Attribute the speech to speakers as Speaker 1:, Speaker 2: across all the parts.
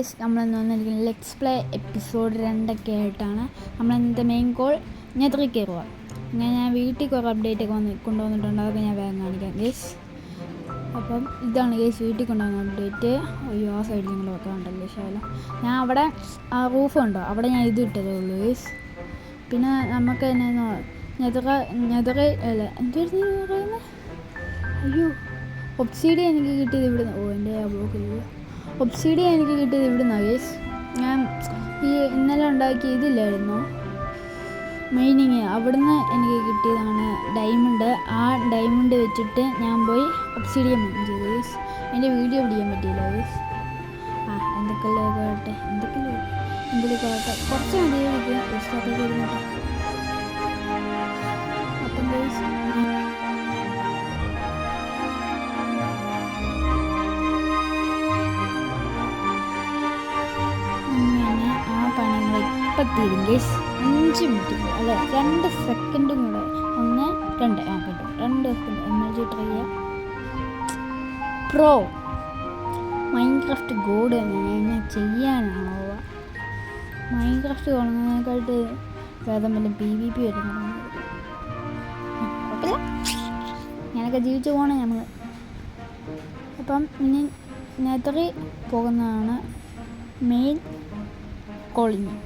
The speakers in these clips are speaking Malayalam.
Speaker 1: ഗേസ്, നമ്മളിന്ന് വന്നിരിക്കുന്നത് ലെറ്റ്സ് പ്ലേ എപ്പിസോഡ് 2 ആയിട്ടാണ്. നമ്മളിന്നത്തെ മെയിൻ കോൾ ഞെതറി കയറുക. ഞാൻ വീട്ടിൽ കുറേ അപ്ഡേറ്റ് ഒക്കെ കൊണ്ടുവന്നിട്ടുണ്ട്, അതൊക്കെ ഞാൻ വേഗം കാണിക്കാം ഗേസ്. അപ്പം ഇതാണ് ഗേസ് വീട്ടിൽ കൊണ്ടുവന്ന അപ്ഡേറ്റ്. അയ്യോ, ആ സൈഡിൽ നിങ്ങൾ വെക്കാറുണ്ടല്ലോ ശാലം. ഞാൻ അവിടെ ആ റൂഫ് ഉണ്ടോ, അവിടെ ഞാൻ ഇത് ഇട്ടതേ ഉള്ളൂ ഗേസ്. പിന്നെ നമുക്ക് തന്നെ ഞെതറി അല്ല എന്തായിരുന്നു പറയുന്നത്, അയ്യോ ഒബ്സീഡിയൻ എനിക്ക് കിട്ടിയത് ഇവിടുന്ന്. എൻ്റെ ആ ബ്ലോക്ക് ഒബ്സീഡിയൻ എനിക്ക് കിട്ടിയത് ഇവിടുന്നാണ് ഗേസ്. ഞാൻ ഈ ഇന്നലെ ഉണ്ടാക്കിയ ഇതില്ലായിരുന്നു മൈനിങ്, അവിടുന്ന് എനിക്ക് കിട്ടിയതാണ് ഡയമണ്ട്. ആ ഡയമണ്ട് വെച്ചിട്ട് ഞാൻ പോയി ഒബ്സീഡിയൻ മൈൻ ചെയ്തു ഗേസ്. എൻ്റെ വീഡിയോ പിടിക്കാൻ പറ്റിയില്ല ഗേസ്. എന്തൊക്കെയല്ലോ കേട്ടെ, എന്തെങ്കിലും കേട്ടെ കുറച്ച് മതിയായിരിക്കും പുസ്തകമൊക്കെ ഇരുന്നിട്ട്. അപ്പം ഗേസ് തീരും ഗേസ്. 5 മിനിറ്റ് അല്ല 2 സെക്കൻഡും കൂടെ, 1 2 കേട്ടോ, 2 സെക്കൻഡ് എനർജി ട്രൈ ചെയ്യാം. പ്രോ മൈൻക്രാഫ്റ്റ് ഗോഡ് എന്നെ ചെയ്യാനാണോ? മൈൻക്രാഫ്റ്റ് തുടങ്ങുന്നതിനെക്കാട്ട് വേദം വല്ല PvP വരുന്നതാണ്. ഞാനൊക്കെ ജീവിച്ചു പോകണം നമ്മൾ. അപ്പം ഇനി നെതറി പോകുന്നതാണ് മെയിൻ കോളിങ്.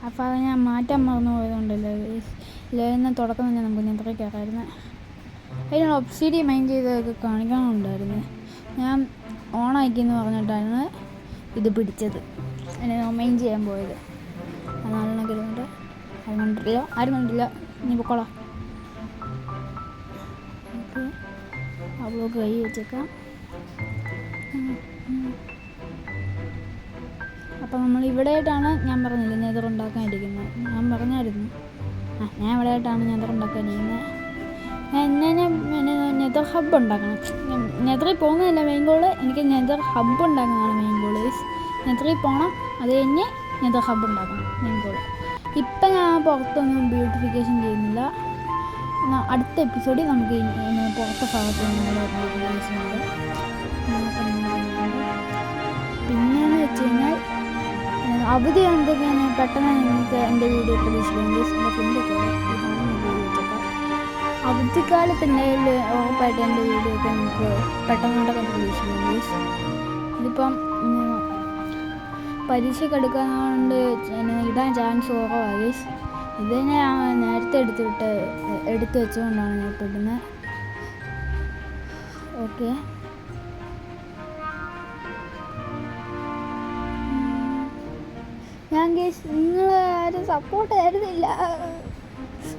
Speaker 1: അപ്പോൾ അത് ഞാൻ മാറ്റാൻ മറന്നു പോയതുകൊണ്ടല്ലോ ഇല്ലായിരുന്ന തുടക്കം തന്നെ നമുക്ക് നെതറി കയറായിരുന്നു. അതിനുള്ള ഒബ്സീഡിയൻ മൈൻ ചെയ്തൊക്കെ കാണിക്കാനുണ്ടായിരുന്നു. ഞാൻ ഓണാക്കിയെന്ന് പറഞ്ഞിട്ടാണ് ഇത് പിടിച്ചത്, എന്നെ മൈൻ ചെയ്യാൻ പോയത്. അത് നാലെണ്ണം കിലോമീറ്റർ ആരും കണ്ടില്ല. ഇനി പൊക്കോളാം. ഓക്കെ, ആ ബ്ലോക്ക് കൈ വെച്ചേക്കാം. അപ്പോൾ നമ്മൾ ഇവിടെയായിട്ടാണ്, ഞാൻ പറഞ്ഞില്ല നെതർ ഉണ്ടാക്കാനിരിക്കുന്നത്, ഞാൻ പറഞ്ഞായിരുന്നു. ഞാൻ ഇവിടെയായിട്ടാണ് നെതർ ഉണ്ടാക്കാനിരിക്കുന്നത്. നെതർ ഹബ്ബ് ഉണ്ടാക്കണം. നെതറിൽ പോകുന്നതല്ല മെയിൻ ഗോള്, എനിക്ക് നെതർ ഹബ്ബ് ഉണ്ടാക്കുന്നതാണ് മെയിൻ ഗോള്. നെതറിൽ പോകണം, അത് കഴിഞ്ഞ് നെതർ ഹബ്ബ് ഉണ്ടാക്കണം മെയിൻ ഗോള്. ഇപ്പം ഞാൻ പുറത്തൊന്നും ബ്യൂട്ടിഫിക്കേഷൻ ചെയ്യുന്നില്ല. അടുത്ത എപ്പിസോഡിൽ നമുക്ക് പുറത്തെ ഭാഗത്ത് ബ്യൂട്ടിഫിക്കേഷനുണ്ട്. പിന്നെയെന്ന് വെച്ച് കഴിഞ്ഞാൽ അവധി എന്തൊക്കെയാണ് പെട്ടെന്ന് നിങ്ങൾക്ക് എൻ്റെ വീഡിയോ പ്രതീക്ഷിക്കാം. എൻ്റെ ഫ്രണ്ടൊക്കെ അവധിക്കാലത്ത് എന്തായാലും ഉറപ്പായിട്ട് എൻ്റെ വീഡിയോ ഒക്കെ നിങ്ങൾക്ക് പെട്ടെന്നോട്ടൊക്കെ പ്രതീക്ഷിക്കാം. ഇതിപ്പം പരീക്ഷയ്ക്ക് എടുക്കാത്തതുകൊണ്ട് ഇടാൻ ചാൻസ് കുറവാണ്. ഇത് ഞാൻ നേരത്തെ എടുത്ത് വെച്ചുകൊണ്ടാണ് ഞാൻ ഇപ്പോൾ ഇടുന്നത്. ഓക്കെ, ഞാൻ ഗേസ് നിങ്ങൾ ആരും സപ്പോർട്ട് തരുന്നില്ല.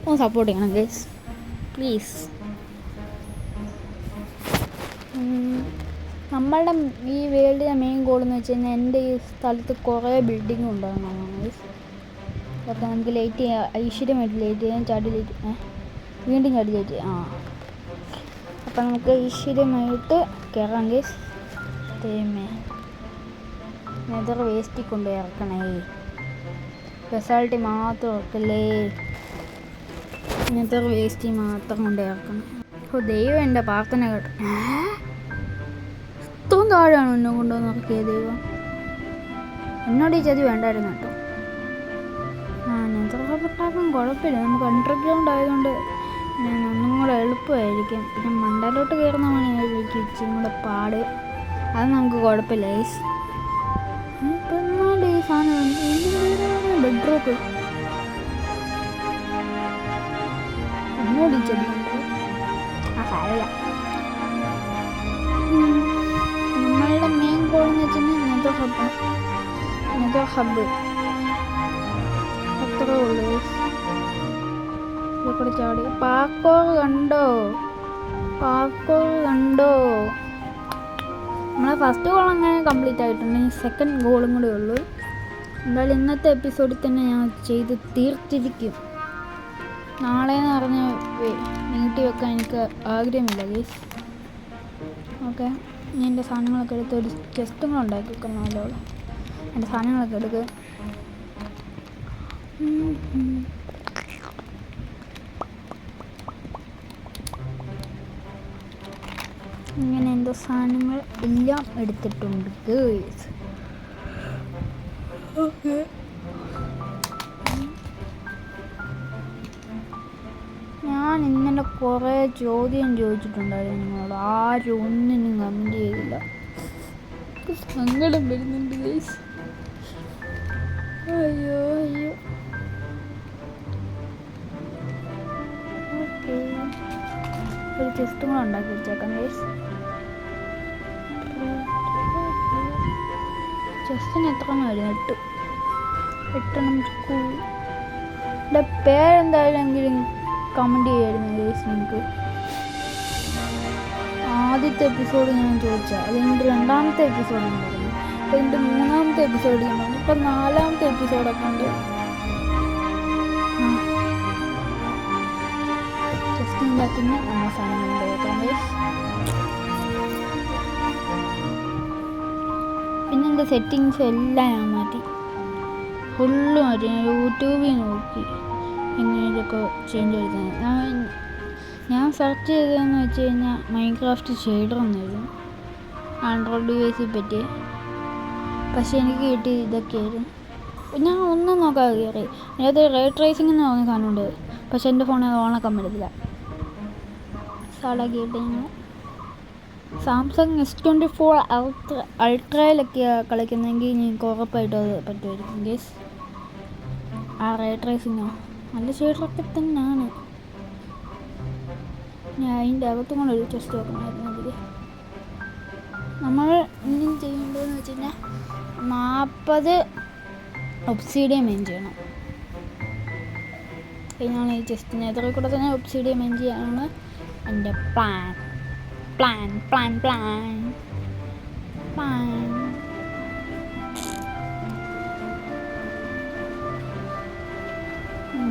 Speaker 1: ഒന്ന് സപ്പോർട്ട് ചെയ്യണം ഗേസ് പ്ലീസ്. നമ്മളുടെ ഈ വേൾഡിലെ മെയിൻ ഗോൾ എന്ന് വെച്ച് കഴിഞ്ഞാൽ എൻ്റെ ഈ സ്ഥലത്ത് കുറേ ബിൽഡിംഗ് ഉണ്ടാകുന്നതാണ് ഗേസ്. അതൊക്കെ നമുക്ക് ലേറ്റ് ചെയ്യാം, ഐശ്വര്യമായിട്ട് ലേറ്റ് ചെയ്യാം. വീണ്ടും ചാടി ലേറ്റ് ചെയ്യാം. അപ്പം നമുക്ക് ഐശ്വര്യമായിട്ട് കയറാം ഗേസ്. നെതർ വേസ്റ്റിൽ കൊണ്ട് ഇറക്കണേ, റിസൾട്ട് മാത്രം ഇറക്കല്ലേ, നെതർ വേസ്റ്റ് മാത്രം കൊണ്ട് ഇറക്കണം. ദൈവം എൻ്റെ പ്രാർത്ഥന കേട്ടോ. ഇത്രയും താഴെയാണ് എന്നെ കൊണ്ടുവന്ന് ഇറക്കിയത് ദൈവം. എന്നോട് ഈ ചതി വേണ്ടായിരുന്നു കേട്ടോ. നെതർ ഹബ്ബ് കുഴപ്പമില്ല, നമുക്ക് അണ്ടർഗ്രൗണ്ട് ആയതുകൊണ്ട് ഒന്നും കൂടെ എളുപ്പമായിരിക്കും. പിന്നെ മണ്ടയിലോട്ട് കയറുന്ന പണിയായിരിക്കും ഇച്ചിരി കൂടെ പാട്. അത് നമുക്ക് കുഴപ്പമില്ല ഗൈസ്. ഇപ്പം എന്നാലും ഈ സാധനം ബെഡ്റോക്ക് ഒന്നുകൂടി ചെല്ലുന്നുണ്ട്. സാരമില്ല. നമ്മളുടെ മെയിൻ ഗോൾ എന്ന് വെച്ചിട്ടുണ്ടെങ്കിൽ നെതർ ഹബ്ബ് അത്രേ ഉള്ളൂ. ഇതൊക്കെ ചാടി പാർക്കോർ കണ്ടോ. നമ്മളെ ഫസ്റ്റ് ഗോൾ അങ്ങനെ കംപ്ലീറ്റ് ആയിട്ടുണ്ട്. ഈ സെക്കൻഡ് ഗോളും കൂടെ ഉള്ളൂ. എന്തായാലും ഇന്നത്തെ എപ്പിസോഡിൽ തന്നെ ഞാൻ ചെയ്ത് തീർത്തിരിക്കും. നാളെ എന്ന് പറഞ്ഞ് നീട്ടി വെക്കാൻ എനിക്ക് ആഗ്രഹമില്ല ഗൈസ്. ഓക്കെ, ഞാൻ എൻ്റെ സാധനങ്ങളൊക്കെ എടുത്ത് ഒരു ചെസ്റ്റും കൂടെ ഉണ്ടാക്കി വെക്കണമല്ലോ. എൻ്റെ സാധനങ്ങളൊക്കെ എടുക്കുക. ഇങ്ങനെ എൻ്റെ സാധനങ്ങൾ എല്ലാം എടുത്തിട്ടുണ്ട് ഗേൾസ്. ഓക്കെ. ഞാൻ ഇന്നലെ കുറേ ചോദ്യം ചോദിച്ചിട്ടുണ്ടായിരുന്നു നിങ്ങളോട്, ആരും ഒന്നിനും കമൻറ്റ് ചെയ്തില്ല. സങ്കടം വരുന്നുണ്ട് ഗൈസ്. അയ്യോ അയ്യോ. ഓക്കെ, ഒരു ചെസ്റ്റും കൂടെ ഉണ്ടാക്കി വെച്ചേക്കാം ഗൈസ്. ചെസ്റ്റിന് എത്ര വരും? 8 സ്കൂൾ. എൻ്റെ പേരെന്തായാലും കമൻറ്റ് ചെയ്യായിരുന്നു ഗൈസ്. നിങ്ങൾക്ക് ആദ്യത്തെ എപ്പിസോഡ് ഞാൻ ചോദിച്ചാൽ അതെൻ്റെ 2ാമത്തെ എപ്പിസോഡ് ഞാൻ പറഞ്ഞു, അപ്പോൾ എൻ്റെ 3ാമത്തെ എപ്പിസോഡ് ഞാൻ പറഞ്ഞു, ഇപ്പം 4ാമത്തെ എപ്പിസോഡൊക്കെ ഉണ്ട്. ജസ്റ്റിൻ്റെ അകത്തുനിന്ന് നമ്മൾ സാധനം കേൾക്കാം ഗൈസ്. പിന്നെ എൻ്റെ സെറ്റിങ്സ് എല്ലാം ഞാൻ മാറ്റി, ഫുള്ള് മാറ്റി. ഞാൻ യൂട്യൂബിൽ നോക്കി എങ്ങനെയൊക്കെ ചേഞ്ച് വരുന്നത്. ഞാൻ സെർച്ച് ചെയ്തതെന്ന് വെച്ച് കഴിഞ്ഞാൽ മൈൻക്രാഫ്റ്റ് ഷെയ്ഡർ എന്നായിരുന്നു, ആൻഡ്രോയിഡ് ഡിവൈസിൽ പറ്റി. പക്ഷേ എനിക്ക് കിട്ടി ഇതൊക്കെയായിരുന്നു. ഞാൻ ഒന്നും നോക്കാതെ കയറി. അതിനകത്ത് റേ ട്രേസിംഗ് എന്ന് പറഞ്ഞ സാധനമുണ്ട്, പക്ഷേ എൻ്റെ ഫോണിൽ അത് ഓണാക്കാൻ പറ്റത്തില്ല. സാടാക്കിയിട്ട് ഞങ്ങൾ സാംസങ് S24 അൾട്രയിലൊക്കെയാണ് കളിക്കുന്നതെങ്കിൽ നിങ്ങൾക്ക് ഉറപ്പായിട്ടും അത് പറ്റുമായിരിക്കും ഗേസ്. ആ റേ ട്രേസിങ്ങോ നല്ല ഷെയ്ഡറൊക്കെ തന്നെയാണ്. ഞാൻ അതിൻ്റെ അകത്തും കൂടെ ഒരു ടെസ്റ്റ് വെക്കണമായിരുന്നു. അതിൽ നമ്മൾ ഇനിയും ചെയ്യേണ്ടതെന്ന് വെച്ച് കഴിഞ്ഞാൽ 40 ഒബ്സിഡിയം മെയിൻ ചെയ്യണം. ഞാൻ ഈ ചെസ്റ്റിന് എതിരെ കൂടെ തന്നെ ഒബ്സിഡിയം മെയിൻ ചെയ്യാനാണ് എൻ്റെ പ്ലാൻ.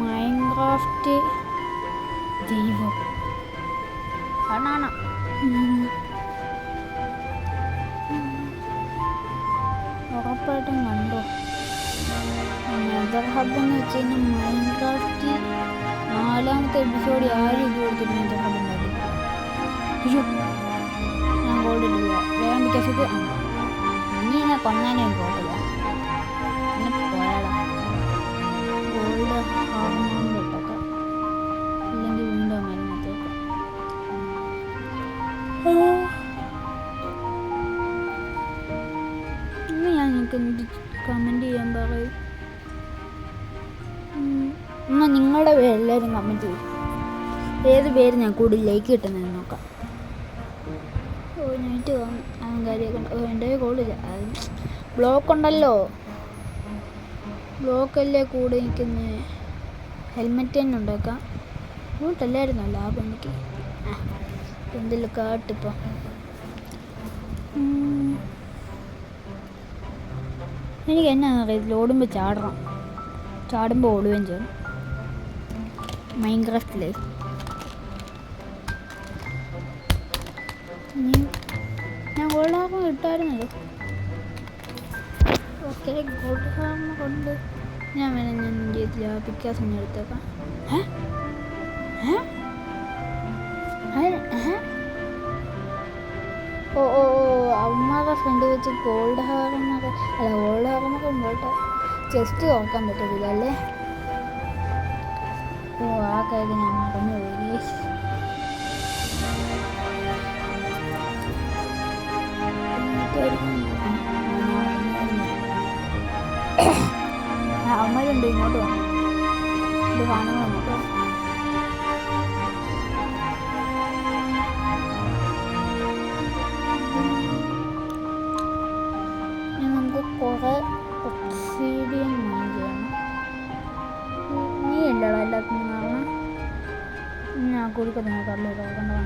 Speaker 1: മൈൻക്രാഫ്റ്റ് ദൈവം ആണ്. ഉറപ്പായിട്ടും കണ്ടോ. നെതർ ഹബ് എന്ന് വെച്ച് കഴിഞ്ഞാൽ മൈൻക്രാഫ്റ്റ് 4ാമത്തെ എപ്പിസോഡ് ആരും ഇത് കൊടുത്തിട്ട് നെതർ ഹബ് ഉണ്ടാക്കിയില്ല. അയ്യോ, ഞാൻ ഗോൾഡ് ഇല്ല വേഗം ബിക്കോസ് ഇനി ഞാൻ കൊന്നാനേ പോകത്തില്ല. അങ്ങനെ പോയാടാ ഗോൾഡ് ഹാർമോൺ ഇട്ടൊക്കെ, ഇല്ലെങ്കിൽ വീണ്ടും മരുന്നത്തേക്ക്. ഇന്ന് ഞാൻ നിങ്ങൾക്ക് എന്ത് കമൻറ്റ് ചെയ്യാൻ പറയും? എന്നാൽ നിങ്ങളുടെ പേരെല്ലാവരും കമൻറ്റ് ചെയ്യും. ഏത് പേര് ഞാൻ കൂടുതൽ ലൈക്ക് കിട്ടുന്നതെന്ന് നോക്കാം. നൈറ്റ് അവൻ കാര്യമൊക്കെ എൻ്റെ കോളില്ല, ബ്ലോക്ക് ഉണ്ടല്ലോ. ബ്ലോക്കല്ലേ കൂടെ നിൽക്കുന്ന ഹെൽമെറ്റ് തന്നെ ഉണ്ടാക്കാം. ഇങ്ങോട്ടല്ലായിരുന്നോ ലാഭം എനിക്ക്? എന്തെങ്കിലും കാട്ടിപ്പോൾ എനിക്ക് എന്നാന്ന് അറിയത്തില്ല. ഓടുമ്പോൾ ചാടണം, ചാടുമ്പോൾ ഓടുകയും ചെയ്യണം മൈൻക്രാഫ്റ്റിലെ. ഞാൻ ഗോൾഡ് ഹാർമർ കിട്ടായിരുന്നല്ലോ. ഓക്കെ, ഗോൾഡ് ഹാർമർ കൊണ്ട് ഞാൻ വേണം ഞാൻ ചെയ്തില്ല. പിക്കാസ് ഒന്ന് എടുത്തേക്കാം. ഓ അവന്മാരുടെ ഫ്രണ്ട് വെച്ച് ഗോൾഡ് ഹാർമർ അല്ല, ഗോൾഡ് ഹാർമർ കൊണ്ടോട്ടെ. ചെസ്റ്റ് നോക്കാൻ പറ്റത്തില്ല അല്ലേ? ഓ ആ കാര്യം ഞാൻ മറന്നു പോയി. അമ്മയുണ്ട്, ഇങ്ങോട്ട് വന്നു. ഇത് കാണുമ്പോൾ അങ്ങോട്ട് നമുക്ക് കുറേ ഒബ്സിഡിയൻ മൈൻ ചെയ്യണം. നീ അല്ലടാ എല്ലാത്തിനും കാരണം ഞാൻ കുടിക്കുന്ന കള്ളു കണ്ടോ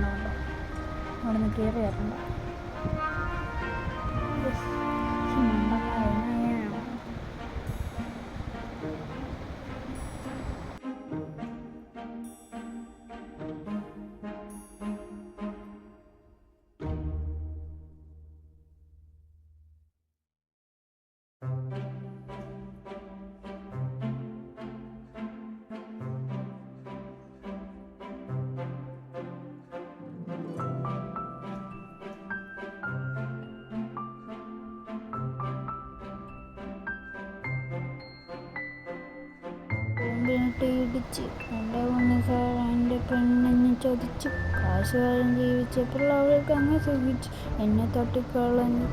Speaker 1: അവിടെ നിന്ന് കയറി വരണ്ട. മുട്ടയിടിച്ച് എൻ്റെ പൊന്ന് സാർ എൻ്റെ പെണ്ണെന്ന് ചോദിച്ചു കാശുകാരൻ ജീവിച്ചപ്പോൾ അവൾക്ക് അങ്ങ് സുഖിച്ചു എന്നെ തട്ടിക്കളഞ്ഞു.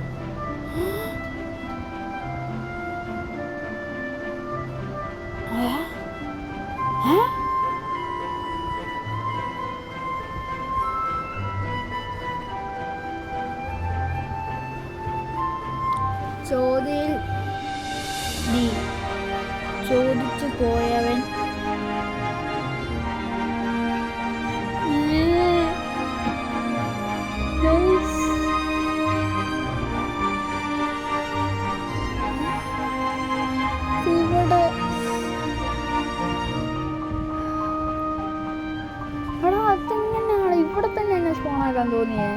Speaker 1: ചോദിച്ചു പോയവൻ ഇവിടെ അതെങ്ങനെയാണ് ഇവിടെ തന്നെ എന്നെ സ്പോണാക്കാൻ തോന്നിയേ?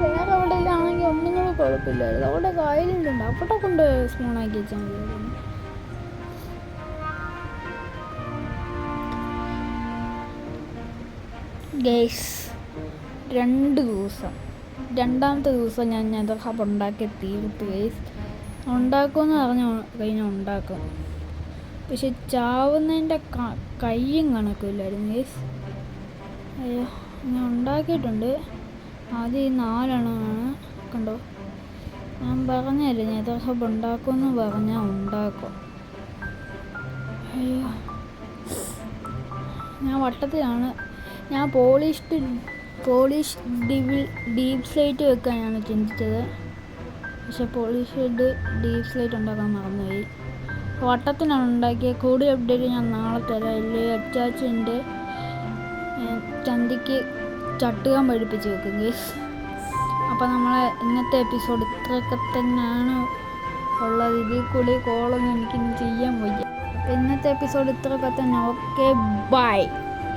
Speaker 1: വേറെ എവിടെയെല്ലാണെങ്കിൽ ഒന്നും കൂടെ കുഴപ്പമില്ലായിരുന്നു. അവിടെ ഐലൻഡ് ഉണ്ട്, അവിടെ കൊണ്ട് സ്പോണാക്കി വെച്ചാൽ മതി. ഗൈസ് 2 ദിവസം, രണ്ടാമത്തെ ദിവസം ഞാൻ നെതർ ഹബ് ഉണ്ടാക്കി തീർത്ത്. ഗൈസ് ഉണ്ടാക്കുമെന്ന് പറഞ്ഞു കഴിഞ്ഞാൽ ഉണ്ടാക്കും, പക്ഷെ ചാവുന്നതിൻ്റെ കയ്യും കണക്കില്ലായിരുന്നു. ഗൈസ് അയ്യോ, ഞാൻ ഉണ്ടാക്കിയിട്ടുണ്ട്. ആദ്യം ഈ 4 എണ്ണമാണ് കണ്ടോ. ഞാൻ പറഞ്ഞല്ലേ നെതർ ഹബ് ഉണ്ടാക്കുമെന്ന് പറഞ്ഞാൽ ഉണ്ടാക്കും. അയ്യോ, ഞാൻ വട്ടത്തിലാണ്. ഞാൻ പോളിഷ് ഡീപ് സ്ലേറ്റ് വെക്കാനാണ് ചിന്തിച്ചത്, പക്ഷെ പോളിഷ്ഡ് ഡീപ് സ്ലേറ്റ് ഉണ്ടാക്കാൻ മറന്നുപോയി. വട്ടത്തിനാണ് ഉണ്ടാക്കിയത്. കൂടുതൽ അപ്ഡേറ്റ് ഞാൻ നാളെ തരാം. ഇല്ലേ അച്ചാച്ചൻ്റെ ചന്തിക്ക് ചട്ടുകാൻ പഠിപ്പിച്ച് വെക്കും ഗൈസ്. അപ്പോൾ നമ്മളെ ഇന്നത്തെ എപ്പിസോഡ് ഇത്രയൊക്കെ തന്നെയാണ് ഉള്ളത്. ഇതിൽ കൂടി കോളൊന്നും എനിക്കിന്ന് ചെയ്യാൻ വയ്യ. അപ്പോൾ ഇന്നത്തെ എപ്പിസോഡ് ഇത്രയൊക്കെ തന്നെ. Okay, by.